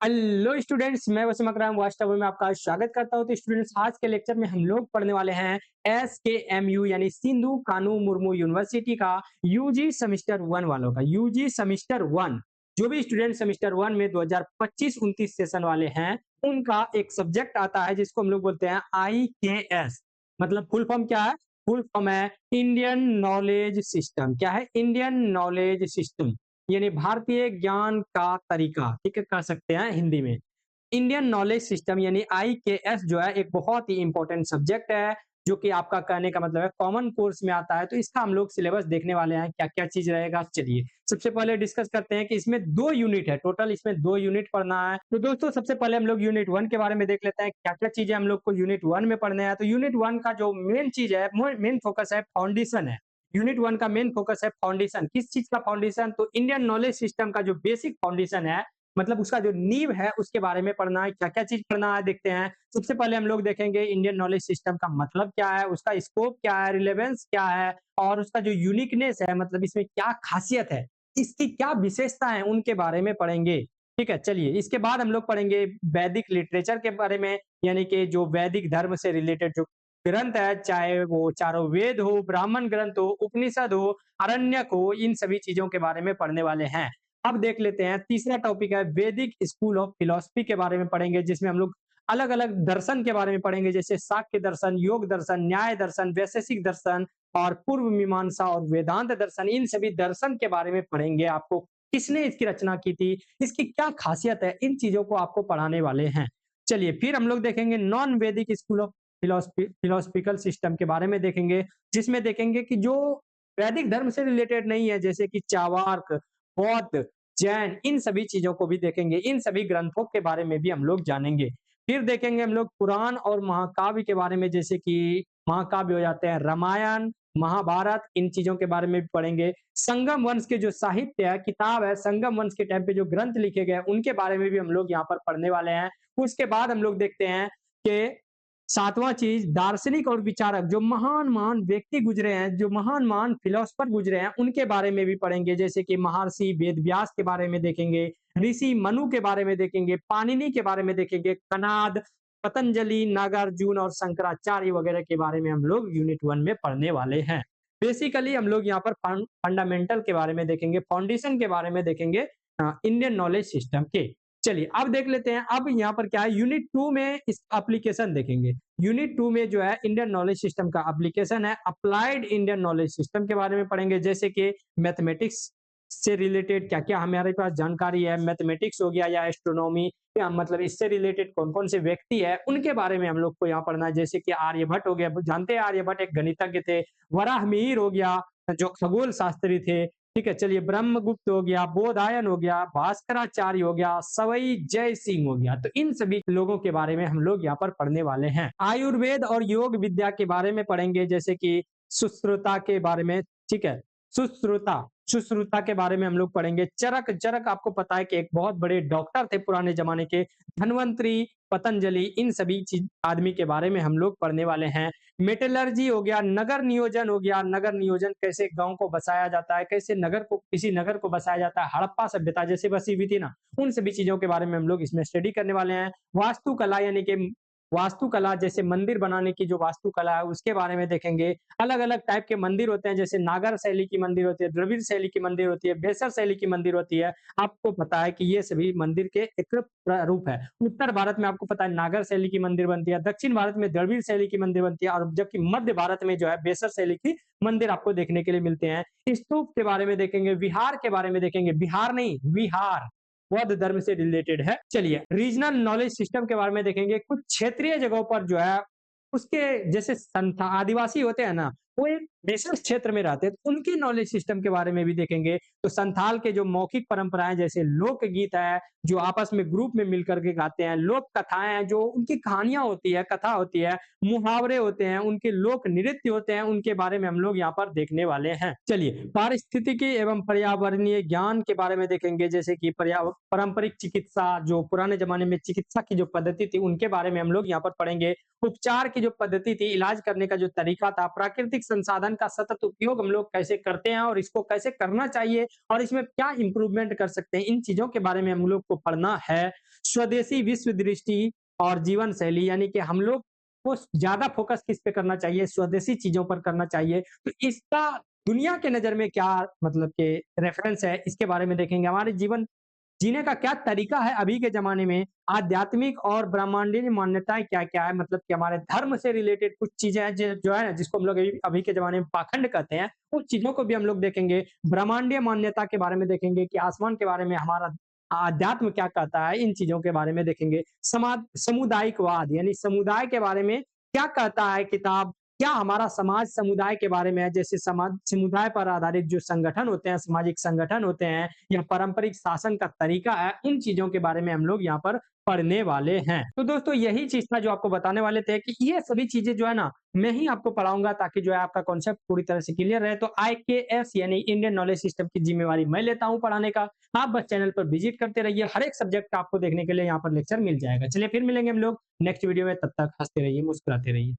Hello students, मैं वसीम अकरम वास्तव में आपका स्वागत करता हूं। तो स्टूडेंट्स, आज के लेक्चर में हम लोग पढ़ने वाले हैं SKMU यानी सिंधु कानू मुर्मू यूनिवर्सिटी का यूजी सेमेस्टर 1 वालों का यूजी सेमेस्टर 1। जो भी स्टूडेंट सेमेस्टर 1 में 2025-29 सेशन वाले हैं, उनका एक सब्जेक्ट आता है जिसको हम लोग बोलते हैं IKS। मतलब फुल फॉर्म क्या है? फुल फॉर्म है इंडियन नॉलेज सिस्टम। क्या है? इंडियन नॉलेज सिस्टम यानी भारतीय ज्ञान का तरीका, ठीक है, कह सकते हैं हिंदी में। इंडियन नॉलेज सिस्टम यानी IKS जो है एक बहुत ही इंपॉर्टेंट सब्जेक्ट है, जो कि आपका कहने का मतलब है कॉमन कोर्स में आता है। तो इसका हम लोग सिलेबस देखने वाले हैं, क्या क्या चीज रहेगा। चलिए सबसे पहले डिस्कस करते हैं कि इसमें 2 यूनिट है, टोटल इसमें 2 यूनिट पढ़ना है। तो दोस्तों, सबसे पहले हम लोग यूनिट 1 के बारे में देख लेते हैं, क्या क्या चीजें हम लोग को यूनिट 1 में पढ़ने हैं। तो यूनिट 1 का जो मेन चीज है, मेन फोकस है फाउंडेशन है। यूनिट 1 का मेन फोकस है फाउंडेशन। किस चीज का फाउंडेशन? तो इंडियन नॉलेज सिस्टम का जो बेसिक फाउंडेशन है, मतलब उसका जो नींव है, उसके बारे में पढ़ना है। क्या क्या चीज पढ़ना है देखते हैं। सबसे पहले हम लोग देखेंगे इंडियन नॉलेज सिस्टम का मतलब क्या है, उसका स्कोप क्या है, रिलेवेंस क्या है, और उसका जो यूनिकनेस है, मतलब इसमें क्या खासियत है, इसकी क्या विशेषता है, उनके बारे में पढ़ेंगे। ठीक है, चलिए इसके बाद हम लोग पढ़ेंगे वैदिक लिटरेचर के बारे में, यानी कि जो वैदिक धर्म से रिलेटेड जो ग्रंथ है, चाहे वो चारों वेद हो, ब्राह्मण ग्रंथ हो, उपनिषद हो, आरण्यक हो, इन सभी चीजों के बारे में पढ़ने वाले हैं। अब देख लेते हैं तीसरा टॉपिक है वैदिक स्कूल ऑफ फिलोसफी के बारे में पढ़ेंगे, जिसमें हम लोग अलग अलग दर्शन के बारे में पढ़ेंगे, जैसे शाक्य दर्शन, योग दर्शन, न्याय दर्शन, वैशेषिक दर्शन और पूर्व मीमांसा और वेदांत दर्शन। इन सभी दर्शन के बारे में पढ़ेंगे। आपको किसने इसकी रचना की थी, इसकी क्या खासियत है, इन चीजों को आपको पढ़ाने वाले हैं। चलिए फिर हम लोग देखेंगे नॉन वैदिक स्कूल ऑफ फिलोसफिकल सिस्टम के बारे में देखेंगे, जिसमें देखेंगे कि जो वैदिक धर्म से रिलेटेड नहीं है, जैसे कि चावार्क, बौद्ध, जैन, इन सभी चीजों को भी देखेंगे। इन सभी ग्रंथों के बारे में भी हम लोग जानेंगे। फिर देखेंगे हम लोग पुराण और महाकाव्य के बारे में, जैसे कि महाकाव्य हो जाते हैं रामायण, महाभारत, इन चीजों के बारे में भी पढ़ेंगे। संगम वंश के जो साहित्य है, किताब है, संगम वंश के टाइम पे जो ग्रंथ लिखे गए, उनके बारे में भी हम लोग यहाँ पर पढ़ने वाले हैं। उसके बाद हम लोग देखते हैं कि सातवां चीज दार्शनिक और विचारक, जो महान महान व्यक्ति गुजरे हैं, जो महान महान फिलोसफर गुजरे हैं, उनके बारे में भी पढ़ेंगे। जैसे कि महर्षि वेदव्यास के बारे में देखेंगे, ऋषि मनु के बारे में देखेंगे, पाणिनि के बारे में देखेंगे, कनाद, पतंजलि, नागार्जुन और शंकराचार्य वगैरह के बारे में हम लोग यूनिट 1 में पढ़ने वाले हैं। बेसिकली हम लोग यहाँ पर फंडामेंटल के बारे में देखेंगे, फाउंडेशन के बारे में देखेंगे इंडियन नॉलेज सिस्टम के। चलिए अब देख लेते हैं। अब यहाँ पर क्या है, यूनिट 2 में इस एप्लीकेशन देखेंगे। यूनिट 2 में जो है इंडियन नॉलेज सिस्टम का एप्लीकेशन है, अप्लाइड इंडियन नॉलेज सिस्टम के बारे में पढ़ेंगे। जैसे कि मैथमेटिक्स से रिलेटेड क्या क्या हमारे पास जानकारी है, मैथमेटिक्स हो गया या एस्ट्रोनॉमी, या मतलब इससे रिलेटेड कौन कौन से व्यक्ति है, उनके बारे में हम लोग को यहाँ पढ़ना है। जैसे कि आर्यभट्ट हो गया, जानते हैं आर्यभट्ट एक गणितज्ञ थे। वराहमिहिर हो गया, जो खगोल शास्त्री थे। ठीक है, चलिए ब्रह्मगुप्त हो गया, बोधायन हो गया, भास्कराचार्य हो गया, सवई जय सिंह हो गया। तो इन सभी लोगों के बारे में हम लोग यहाँ पर पढ़ने वाले हैं। आयुर्वेद और योग विद्या के बारे में पढ़ेंगे, जैसे कि सुश्रुता के बारे में। ठीक है, सुश्रुता सुश्रुता के बारे में हम लोग पढ़ेंगे। चरक, चरक आपको पता है कि एक बहुत बड़े डॉक्टर थे पुराने जमाने के। धन्वंतरी, पतंजलि, इन सभी चीज आदमी के बारे में हम लोग पढ़ने वाले हैं। मेटलर्जी हो गया, नगर नियोजन हो गया, नगर नियोजन कैसे गांव को बसाया जाता है, कैसे नगर को, किसी नगर को बसाया जाता है, हड़प्पा सभ्यता जैसे बसी हुई थी ना, उन सभी चीजों के बारे में हम लोग इसमें स्टडी करने वाले हैं। वास्तुकला यानी कि वास्तुकला, जैसे मंदिर बनाने की जो वास्तुकला है, उसके बारे में देखेंगे। अलग अलग टाइप के मंदिर होते हैं, जैसे नागर शैली की मंदिर होती है, द्रविड़ शैली की मंदिर होती है, बेसर शैली की मंदिर होती है। आपको पता है कि ये सभी मंदिर के एक रूप है। उत्तर भारत में आपको पता है नागर शैली की मंदिर बनती है, दक्षिण भारत में द्रविड़ शैली की मंदिर बनती है, और जबकि मध्य भारत में जो है बेसर शैली की मंदिर आपको देखने के लिए मिलते हैं। स्तूप के बारे में देखेंगे, विहार के बारे में देखेंगे, बिहार नहीं विहार, बौद्ध धर्म से रिलेटेड है। चलिए रीजनल नॉलेज सिस्टम के बारे में देखेंगे। कुछ क्षेत्रीय जगहों पर जो है, उसके जैसे संथा आदिवासी होते हैं ना, वो एक विशेष क्षेत्र में रहते हैं, तो उनके नॉलेज सिस्टम के बारे में भी देखेंगे। तो संथाल के जो मौखिक परंपराएं, जैसे लोकगीत है, जो आपस में ग्रुप में मिलकर के गाते हैं, लोक कथाएं हैं, जो उनकी कहानियां होती है, कथा होती है, मुहावरे होते हैं, उनके लोक नृत्य होते हैं, उनके बारे में हम लोग यहाँ पर देखने वाले हैं। चलिए पारिस्थितिकी एवं पर्यावरणीय ज्ञान के बारे में देखेंगे, जैसे कि पारंपरिक चिकित्सा, जो पुराने जमाने में चिकित्सा की जो पद्धति थी, उनके बारे में हम लोग यहाँ पर पढ़ेंगे। उपचार की जो पद्धति थी, इलाज करने का जो तरीका था, प्राकृतिक संसाधन का सतत उपयोग हम लोग कैसे करते हैं और इसको कैसे करना चाहिए और इसमें क्या इंप्रूवमेंट कर सकते हैं, इन चीजों के बारे में हम लोग को पढ़ना है। स्वदेशी विश्व दृष्टि और जीवन शैली, यानी कि हम लोग को ज़्यादा फ़ोकस किस पे करना चाहिए, स्वदेशी चीज़ों पर करना चाहिए। तो इसका दुनिया के नज़र में क्या मतलब कि रेफ़रेंस है, इसके बारे में देखेंगे। हमारे जीवन जीने का क्या तरीका है अभी के ज़माने में, आध्यात्मिक और ब्रह्मांडीय मान्यताएँ क्या-क्या है, मतलब कि हमारे धर्म से रिलेटेड कुछ चीज़ें हैं जो है ना, जिसको हम लोग अभी अभी के ज़माने में पाखंड कहते हैं, उन चीज़ों को भी हम लोग देखेंगे। ब्रह्मांडीय मान्यता के बारे में देखेंगे कि आसमान के बारे में हमारा अध्यात्म क्या कहता है, इन चीज़ों के बारे में देखेंगे। सामुदायिकवाद यानी समुदाय के बारे में क्या कहता है किताब, क्या हमारा समाज समुदाय के बारे में है, जैसे समाज समुदाय पर आधारित जो संगठन होते हैं, सामाजिक संगठन होते हैं या पारंपरिक शासन का तरीका है, इन चीज़ों के बारे में हम लोग यहाँ पर पढ़ने वाले हैं। तो दोस्तों यही चीज़ था जो आपको बताने वाले थे कि ये सभी चीज़ें जो है ना, मैं ही आपको पढ़ाऊँगा ताकि जो है आपका कॉन्सेप्ट पूरी तरह से क्लियर रहे। तो आईकेएस यानी इंडियन नॉलेज सिस्टम की ज़िम्मेवारी मैं लेता हूँ पढ़ाने का। आप बस चैनल पर विज़िट करते रहिए, हर एक सब्जेक्ट का आपको देखने के लिए यहाँ पर लेक्चर मिल जाएगा। चलिए फिर मिलेंगे हम लोग नेक्स्ट वीडियो में, तब तक हँसते रहिए, मुस्कुराते रहिए।